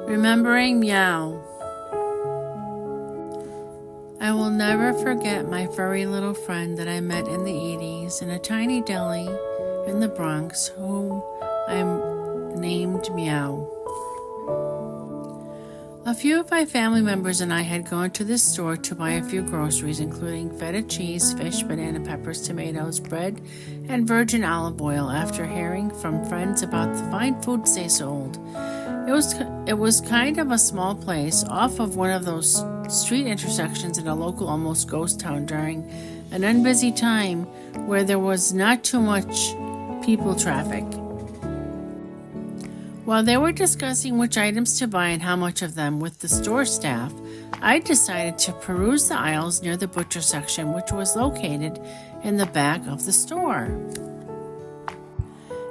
Remembering Meow. I will never forget my furry little friend that I met in the 80s in a tiny deli in the Bronx, whom I named Meow. A few of my family members and I had gone to the store to buy a few groceries, including feta cheese, fish, banana peppers, tomatoes, bread, and virgin olive oil after hearing from friends about the fine foods they sold. It was kind of a small place off of one of those street intersections in a local almost ghost town during an unbusy time where there was not too much people traffic. While they were discussing which items to buy and how much of them with the store staff, I decided to peruse the aisles near the butcher section, which was located in the back of the store.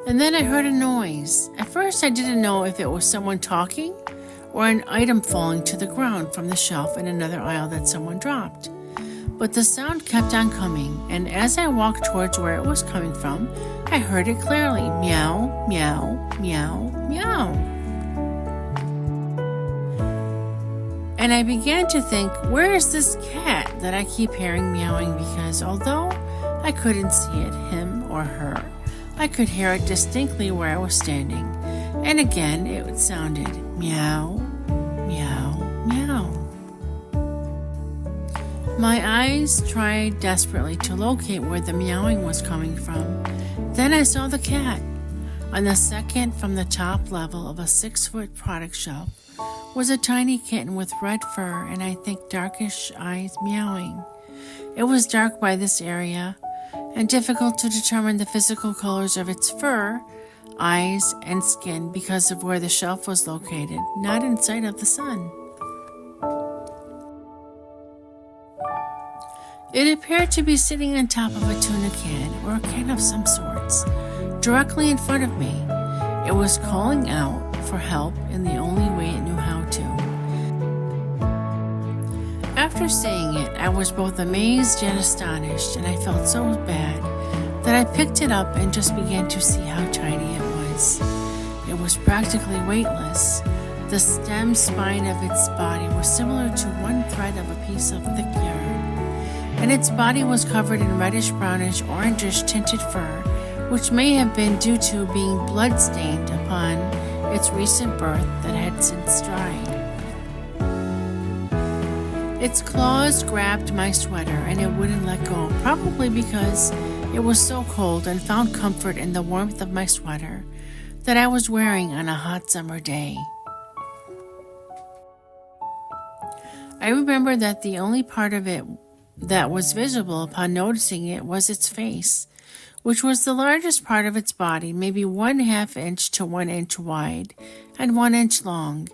And then I heard a noise. At first I didn't know if it was someone talking or an item falling to the ground from the shelf in another aisle that someone dropped. But the sound kept on coming, and as I walked towards where it was coming from, I heard it clearly. Meow, meow, meow, meow. And I began to think, where is this cat that I keep hearing meowing? Because although I couldn't see it, him or her, I could hear it distinctly where I was standing. And again, it sounded meow, meow, meow. My eyes tried desperately to locate where the meowing was coming from. Then I saw the cat. On the second from the top level of a 6-foot product shelf was a tiny kitten with red fur and I think darkish eyes meowing. It was dark by this area and difficult to determine the physical colors of its fur, eyes, and skin because of where the shelf was located, not in sight of the sun. It appeared to be sitting on top of a tuna can or a can of some sorts, directly in front of me. It was calling out for help in the only way it knew how to. After seeing it, I was both amazed and astonished, and I felt so bad that I picked it up and just began to see how tiny it was. It was practically weightless. The stem spine of its body was similar to one thread of a piece of thick yarn, and its body was covered in reddish, brownish, orangish tinted fur, which may have been due to being blood-stained upon its recent birth that had since dried. Its claws grabbed my sweater and it wouldn't let go, probably because it was so cold and found comfort in the warmth of my sweater that I was wearing on a hot summer day. I remember that the only part of it that was visible upon noticing it was its face, which was the largest part of its body, maybe 1/2 inch to 1 inch wide and 1 inch long.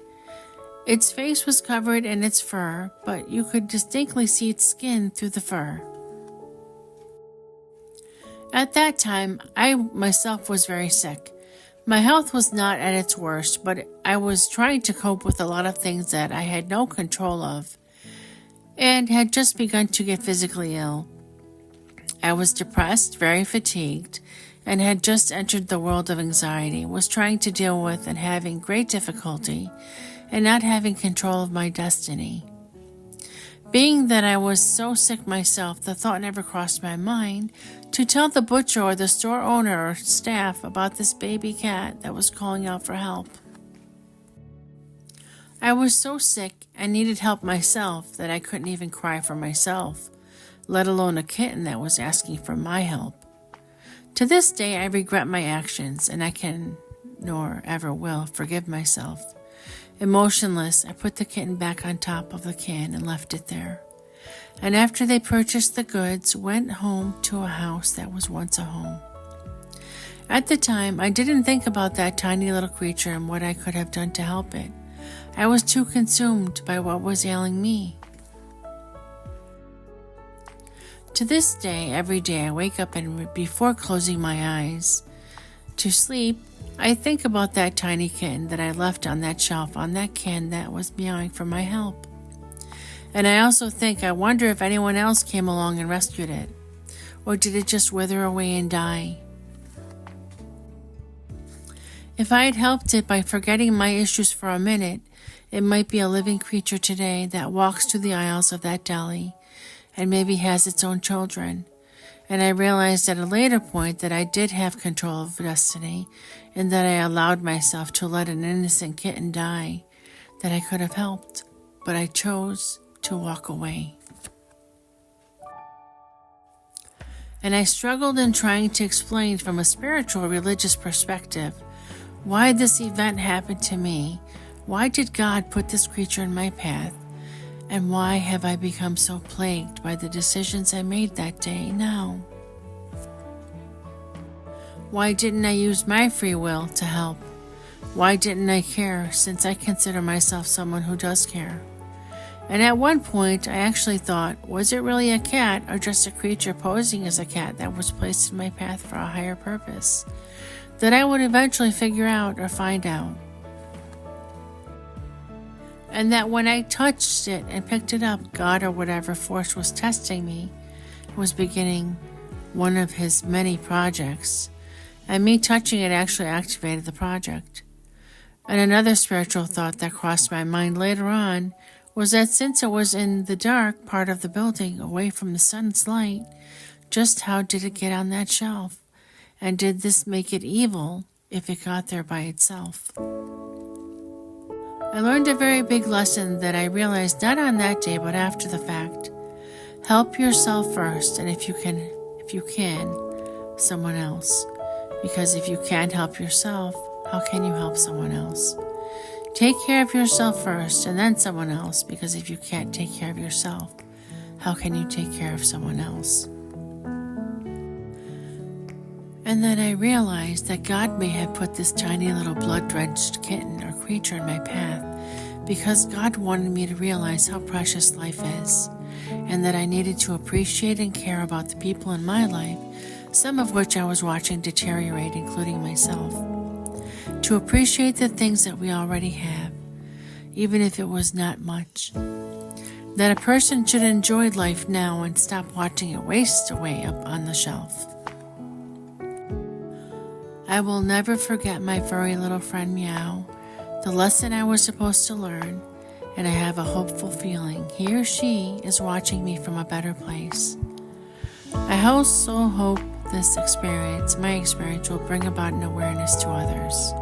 Its face was covered in its fur, but you could distinctly see its skin through the fur. At that time, I myself was very sick. My health was not at its worst, but I was trying to cope with a lot of things that I had no control of and had just begun to get physically ill. I was depressed, very fatigued, and had just entered the world of anxiety, was trying to deal with and having great difficulty and not having control of my destiny. Being that I was so sick myself, the thought never crossed my mind to tell the butcher or the store owner or staff about this baby cat that was calling out for help. I was so sick and needed help myself that I couldn't even cry for myself, let alone a kitten that was asking for my help. To this day, I regret my actions, and I can, nor ever will, forgive myself. Emotionless, I put the kitten back on top of the can and left it there. And after they purchased the goods, went home to a house that was once a home. At the time, I didn't think about that tiny little creature and what I could have done to help it. I was too consumed by what was ailing me. To this day, every day I wake up and before closing my eyes to sleep, I think about that tiny kitten that I left on that shelf on that can that was meowing for my help. And I also think, I wonder if anyone else came along and rescued it, or did it just wither away and die? If I had helped it by forgetting my issues for a minute, it might be a living creature today that walks through the aisles of that deli and maybe has its own children. And I realized at a later point that I did have control of destiny and that I allowed myself to let an innocent kitten die that I could have helped, but I chose to walk away. And I struggled in trying to explain from a spiritual religious perspective why this event happened to me. Why did God put this creature in my path? And why have I become so plagued by the decisions I made that day now? Why didn't I use my free will to help? Why didn't I care, since I consider myself someone who does care? And at one point, I actually thought, was it really a cat or just a creature posing as a cat that was placed in my path for a higher purpose that I would eventually figure out or find out? And that when I touched it and picked it up, God or whatever force was testing me was beginning one of his many projects, and me touching it actually activated the project. And another spiritual thought that crossed my mind later on was that since it was in the dark part of the building, away from the sun's light, just how did it get on that shelf? And did this make it evil if it got there by itself? I learned a very big lesson that I realized not on that day, but after the fact. Help yourself first, and if you can, someone else. Because if you can't help yourself, how can you help someone else? Take care of yourself first, and then someone else, because if you can't take care of yourself, how can you take care of someone else? And then I realized that God may have put this tiny little blood-drenched kitten or creature in my path because God wanted me to realize how precious life is, and that I needed to appreciate and care about the people in my life, some of which I was watching deteriorate, including myself. To appreciate the things that we already have, even if it was not much. That a person should enjoy life now and stop watching it waste away up on the shelf. I will never forget my furry little friend Meow, the lesson I was supposed to learn, and I have a hopeful feeling he or she is watching me from a better place. I also hope this experience, my experience, will bring about an awareness to others.